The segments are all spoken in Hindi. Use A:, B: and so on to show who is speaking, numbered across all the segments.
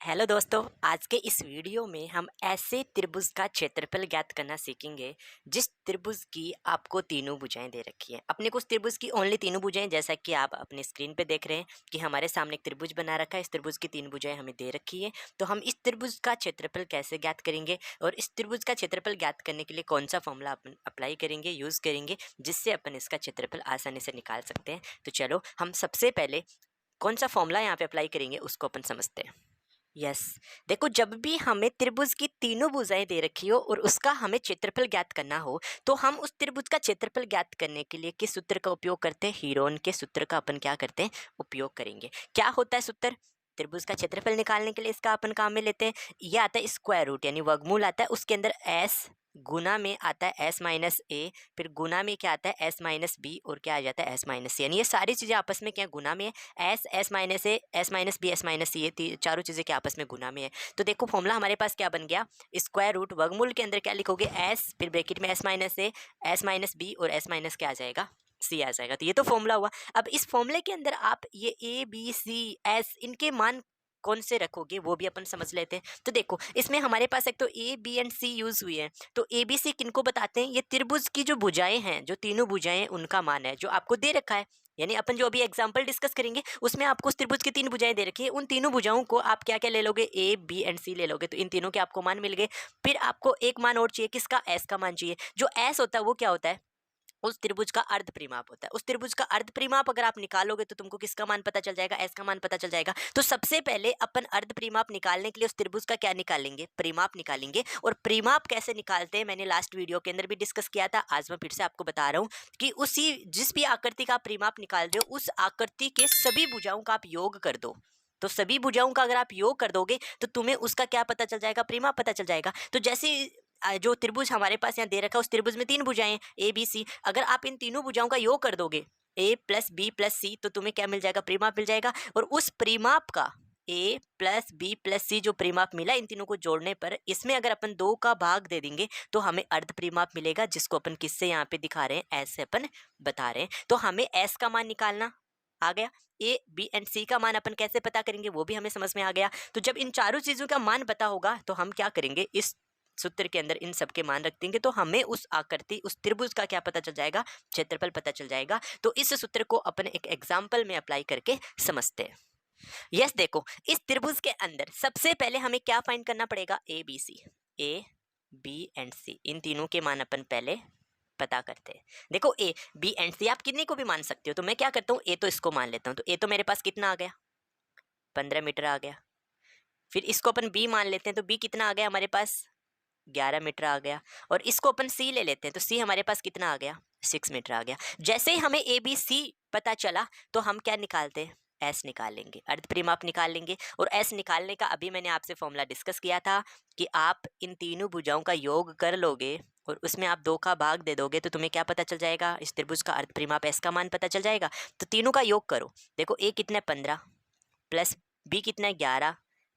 A: हेलो दोस्तों, आज के इस वीडियो में हम ऐसे त्रिभुज का क्षेत्रफल ज्ञात करना सीखेंगे जिस त्रिभुज की आपको तीनों भुजाएं दे रखी हैं। अपने को उस त्रिभुज की ओनली तीनों भुजाएं, जैसा कि आप अपने स्क्रीन पे देख रहे हैं कि हमारे सामने एक त्रिभुज बना रखा है। इस त्रिभुज की तीन भुजाएं हमें दे रखी है। तो हम इस त्रिभुज का क्षेत्रफल कैसे ज्ञात करेंगे और इस त्रिभुज का क्षेत्रफल ज्ञात करने के लिए कौन सा फॉर्मूला अपन अप्लाई करेंगे, यूज़ करेंगे, जिससे अपन इसका क्षेत्रफल आसानी से निकाल सकते हैं। तो चलो हम सबसे पहले कौन सा फॉर्मूला यहाँ पे अप्लाई करेंगे उसको अपन समझते हैं। यस, देखो, जब भी हमें त्रिभुज की तीनों भुजाएं दे रखी हो और उसका हमें क्षेत्रफल ज्ञात करना हो, तो हम उस त्रिभुज का क्षेत्रफल ज्ञात करने के लिए किस सूत्र का उपयोग करते हैं? हीरोन के सूत्र का अपन क्या करते हैं? उपयोग करेंगे। क्या होता है सूत्र? त्रिभुज का क्षेत्रफल निकालने के लिए इसका अपन काम में लेते हैं। ये आता है स्क्वायर रूट, यानी वर्गमूल आता है, उसके अंदर एस गुना में आता है एस माइनस ए, फिर गुना में क्या आता है एस माइनस बी, और क्या आ जाता है एस माइनस सी। यानी ये सारी चीज़ें आपस में क्या गुना में है, S minus A, S minus B, S minus C, ये चारों चीज़ें क्या आपस में गुना में है। तो देखो फॉर्मूला हमारे पास क्या बन गया, स्क्वायर रूट वर्गमूल के अंदर क्या लिखोगे एस, फिर ब्रैकेट में S minus A, S minus B और एस माइनस क्या आ जाएगा, सी आ जाएगा। तो ये तो फॉर्मूला हुआ। अब इस फॉर्मूले के अंदर आप ये ए बी सी एस इनके मान कौन से रखोगे वो भी अपन समझ लेते हैं। तो देखो इसमें हमारे पास एक तो A B and C use हुई है। तो ए बी सी किनको बताते हैं? ये त्रिभुज की जो भुजाएं हैं, जो तीनों भुजाएं, उनका मान है जो आपको दे रखा है। यानी अपन जो अभी एग्जांपल डिस्कस करेंगे उसमें आपको उस त्रिभुज की तीन भुजाएं दे रखी है। उन तीनों भुजाओं को आप क्या क्या ले लोगे, ए बी एंड सी ले लोगे। तो इन तीनों के आपको मान मिल गए। फिर आपको एक मान और चाहिए, किसका? एस का मान चाहिए। जो एस होता है वो क्या होता है? उस त्रिभुज का अर्ध परिमाप होता है। उस त्रिभुज का अर्ध परिमाप अगर आप निकालोगे तो तुमको किसका मान पता चल जाएगा? एस का मान पता चल जाएगा। तो सबसे पहले अपन अर्ध परिमाप निकालने के लिए उस त्रिभुज का क्या निकालेंगे? परिमाप निकालेंगे। और परिमाप कैसे निकालते हैं मैंने लास्ट वीडियो के अंदर भी डिस्कस किया था। आज मैं फिर से आपको बता रहा हूँ कि उसी जिस भी आकृति का आप परिमाप निकाल रहे हो उस आकृति के सभी भुजाओं का आप योग कर दो। तो सभी भुजाओं का अगर आप योग कर दोगे तो तुम्हें उसका क्या पता चल जाएगा? परिमाप पता चल जाएगा। तो जैसे जो त्रिभुज हमारे पास यहाँ दे रखा है उस त्रिभुज में तीन भुजाएं ए बी सी, अगर आप इन तीनों भुजाओं का योग कर दोगे ए प्लस बी प्लस सी, तो तुम्हें क्या मिल जाएगा? परिमाप मिल जाएगा। और उस परिमाप का ए प्लस बी प्लस सी जो परिमाप मिला इन तीनों को जोड़ने पर, इसमें अगर अपन दो का भाग दे देंगे तो हमें अर्ध परिमाप मिलेगा, जिसको अपन किससे यहाँ पे दिखा रहे हैं? ऐसे अपन बता रहे हैं। तो हमें एस का मान निकालना आ गया। ए बी एंड सी का मान अपन कैसे पता करेंगे वो भी हमें समझ में आ गया। तो जब इन चारों चीजों का मान पता होगा तो हम क्या करेंगे, इस सूत्र के अंदर इन सब के मान रख देंगे तो हमें उस आकृति, उस त्रिभुज का क्या पता चल जाएगा? क्षेत्रफल पता चल जाएगा। तो इस सूत्र को अपन एक एग्जाम्पल में अप्लाई करके समझते हैं। यस, देखो इस त्रिभुज के अंदर सबसे पहले हमें क्या फाइंड करना पड़ेगा? A B C, A B and C, इन तीनों के मान अपन पहले पता करते हैं। देखो ए बी एंड सी आप कितने को भी मान सकते हो। तो मैं क्या करता हूँ, ए तो इसको मान लेता हूँ। तो ए तो मेरे पास कितना आ गया? 15 मीटर आ गया। फिर इसको अपन बी मान लेते हैं। तो बी कितना आ गया हमारे पास? 11 मीटर आ गया। और इसको अपन सी ले लेते हैं। तो सी हमारे पास कितना आ गया? 6 मीटर आ गया। जैसे ही हमें ए बी सी पता चला तो हम क्या निकालते हैं? एस निकाल लेंगे, अर्ध परिमाप निकाल लेंगे। और एस निकालने का अभी मैंने आपसे फॉर्मूला डिस्कस किया था कि आप इन तीनों भुजाओं का योग कर लोगे और उसमें आप दो का भाग दे दोगे तो तुम्हें क्या पता चल जाएगा? इस त्रिभुज का अर्ध परिमाप एस का मान पता चल जाएगा। तो तीनों का योग करो। देखो ए कितना है? 15, प्लस बी कितना है? 11,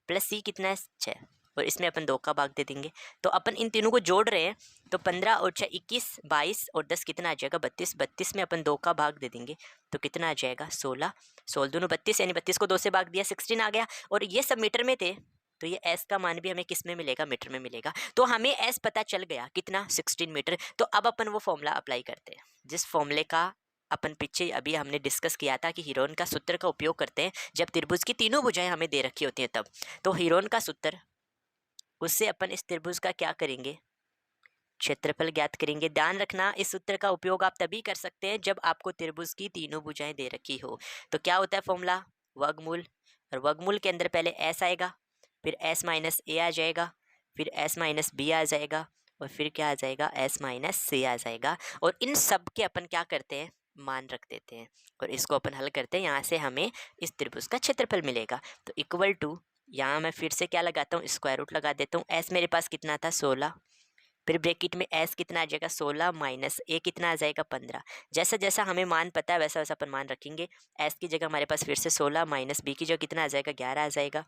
A: प्लस सी कितना है? 6, और इसमें अपन दो का भाग दे देंगे। तो अपन इन तीनों को जोड़ रहे हैं। तो 15 और 6 21, 22 और 10 कितना आ जाएगा? 32। 32 में अपन दो का भाग दे देंगे तो कितना आ जाएगा? 16। 16 दूनों 32, यानी 32 को 2 से भाग दिया, 16 आ गया। और ये सब मीटर में थे तो ये एस का मान भी हमें किस में मिलेगा? मीटर में मिलेगा। तो हमें एस पता चल गया कितना? 16 मीटर। तो अब अपन वो फॉर्मूला अप्लाई करते हैं जिस फॉर्मूले का अपन पीछे अभी हमने डिस्कस किया था कि हीरोन का सूत्र का उपयोग करते हैं जब त्रिभुज की तीनों भुजाएं हमें दे रखी होती हैं तब। तो हीरोन का सूत्र, उससे अपन इस त्रिभुज का क्या करेंगे? क्षेत्रफल ज्ञात करेंगे। ध्यान रखना इस सूत्र का उपयोग आप तभी कर सकते हैं जब आपको त्रिभुज की तीनों भुजाएं दे रखी हो। तो क्या होता है फॉर्मूला? वर्गमूल। और वर्गमूल के अंदर पहले एस आएगा, फिर एस माइनस ए आ जाएगा, फिर एस माइनस बी आ जाएगा, और फिर क्या आ जाएगा? एस माइनस सी आ जाएगा। और इन सब के अपन क्या करते हैं? मान रख देते हैं और इसको अपन हल करते हैं। यहाँ से हमें इस त्रिभुज का क्षेत्रफल मिलेगा। तो इक्वल टू, यहाँ मैं फिर से क्या लगाता हूँ? स्क्वायर रूट लगा देता हूँ। एस मेरे पास कितना था? 16, फिर ब्रैकेट में एस कितना आ जाएगा? 16 माइनस ए कितना आ जाएगा? 15। जैसा जैसा हमें मान पता है वैसा वैसा अपन मान रखेंगे। एस की जगह हमारे पास फिर से 16 माइनस बी की जगह कितना आ जाएगा? 11 आ जाएगा।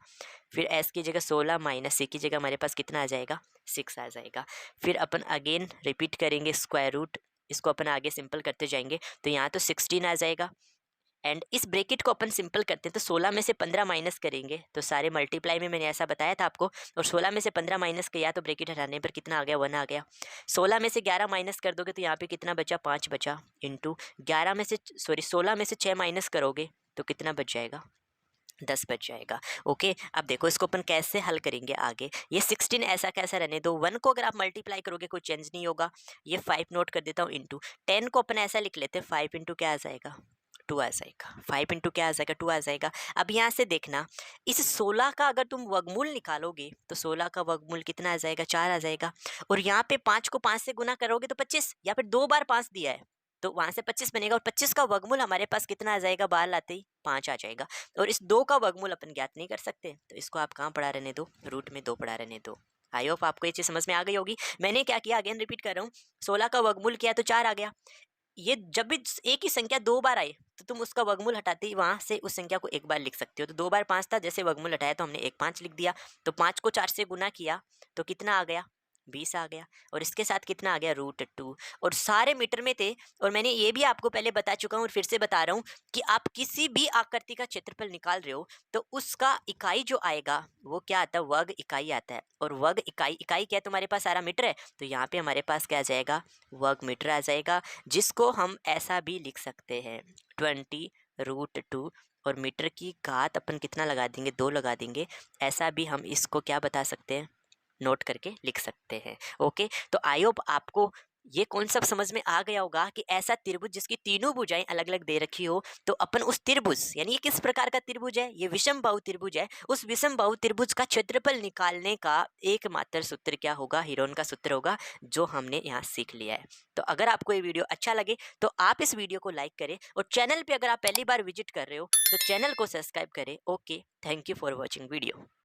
A: फिर एस की जगह 16 माइनस सी की जगह हमारे पास कितना आ जाएगा? 6 आ जाएगा। फिर अपन अगेन रिपीट करेंगे स्क्वायर रूट, इसको अपन आगे सिंपल करते जाएंगे। तो यहाँ तो 16 आ जाएगा, एंड इस ब्रैकेट को अपन सिंपल करते हैं तो 16 में से 15 माइनस करेंगे तो सारे मल्टीप्लाई में मैंने ऐसा बताया था आपको, और 16 में से 15 माइनस किया तो ब्रैकेट हटाने पर कितना आ गया, 1 आ गया। 16 में से 11 माइनस कर दोगे तो यहाँ पे कितना बचा, 5 बचा, इंटू 11 में से 16 में से 6 माइनस करोगे तो कितना बच जाएगा, 10 बच जाएगा। ओके, अब देखो इसको अपन कैसे हल करेंगे आगे। ये 16 ऐसा कैसा रहने दो, 1 को अगर आप मल्टीप्लाई करोगे कोई चेंज नहीं होगा। ये 5 नोट कर देता हूँ, इंटू 10 को अपन ऐसा लिख लेते हैं, 5 इंटू क्या आ जाएगा, 2 आ जाएगा। 5 इंटू क्या आ जाएगा, 2 आ जाएगा। अब यहाँ से देखना, इस 16 का अगर तुम वर्गमूल निकालोगे तो 16 का वर्गमूल कितना आ जाएगा, 4 आ जाएगा। और यहाँ पे 5 को 5 से गुना करोगे तो 25, या फिर 2 बार 5 दिया है तो वहां से 25 बनेगा, और 25 का वर्गमूल हमारे पास कितना आ जाएगा, बाहर लाते ही 5 आ जाएगा। और इस 2 का वर्गमूल अपन ज्ञात नहीं कर सकते, तो इसको आप कहाँ पढ़ा रहने दो, रूट में 2 पढ़ा रहने दो। आई होप आपको ये चीज समझ में आ गई होगी। मैंने क्या किया, अगेन रिपीट कर रहा हूँ, 16 का वर्गमूल किया तो 4 आ गया। ये जब भी एक ही संख्या 2 बार आए तो तुम उसका वर्गमूल हटाते ही वहां से उस संख्या को एक बार लिख सकते हो। तो 2 बार 5 था, जैसे वर्गमूल हटाया तो हमने 1 5 लिख दिया। तो 5 को 4 से गुना किया तो कितना आ गया, 20 आ गया। और इसके साथ कितना आ गया, √2। और सारे मीटर में थे। और मैंने ये भी आपको पहले बता चुका हूँ और फिर से बता रहा हूँ कि आप किसी भी आकृति का क्षेत्रफल निकाल रहे हो तो उसका इकाई जो आएगा वो क्या आता है, वर्ग इकाई आता है। और वर्ग इकाई क्या है, तुम्हारे पास सारा मीटर है तो यहाँ पे हमारे पास क्या आ जाएगा, वर्ग मीटर आ जाएगा, जिसको हम ऐसा भी लिख सकते हैं 20√2। और मीटर की घात अपन कितना लगा देंगे, 2 लगा देंगे। ऐसा भी हम इसको क्या बता सकते हैं, नोट करके लिख सकते हैं। ओके, तो आई होप आपको ये कॉन्सेप्ट समझ में आ गया होगा कि ऐसा त्रिभुज जिसकी तीनों भुजाएं अलग अलग दे रखी हो तो अपन उस त्रिभुज, यानी ये किस प्रकार का त्रिभुज है, ये विषम बाहु त्रिभुज है, उस विषम बाहु त्रिभुज का क्षेत्रफल निकालने का एकमात्र सूत्र क्या होगा, हीरोन का सूत्र होगा, जो हमने यहाँ सीख लिया है। तो अगर आपको ये वीडियो अच्छा लगे तो आप इस वीडियो को लाइक करें, और चैनल पे अगर आप पहली बार विजिट कर रहे हो तो चैनल को सब्सक्राइब करें। Okay, thank you for watching video.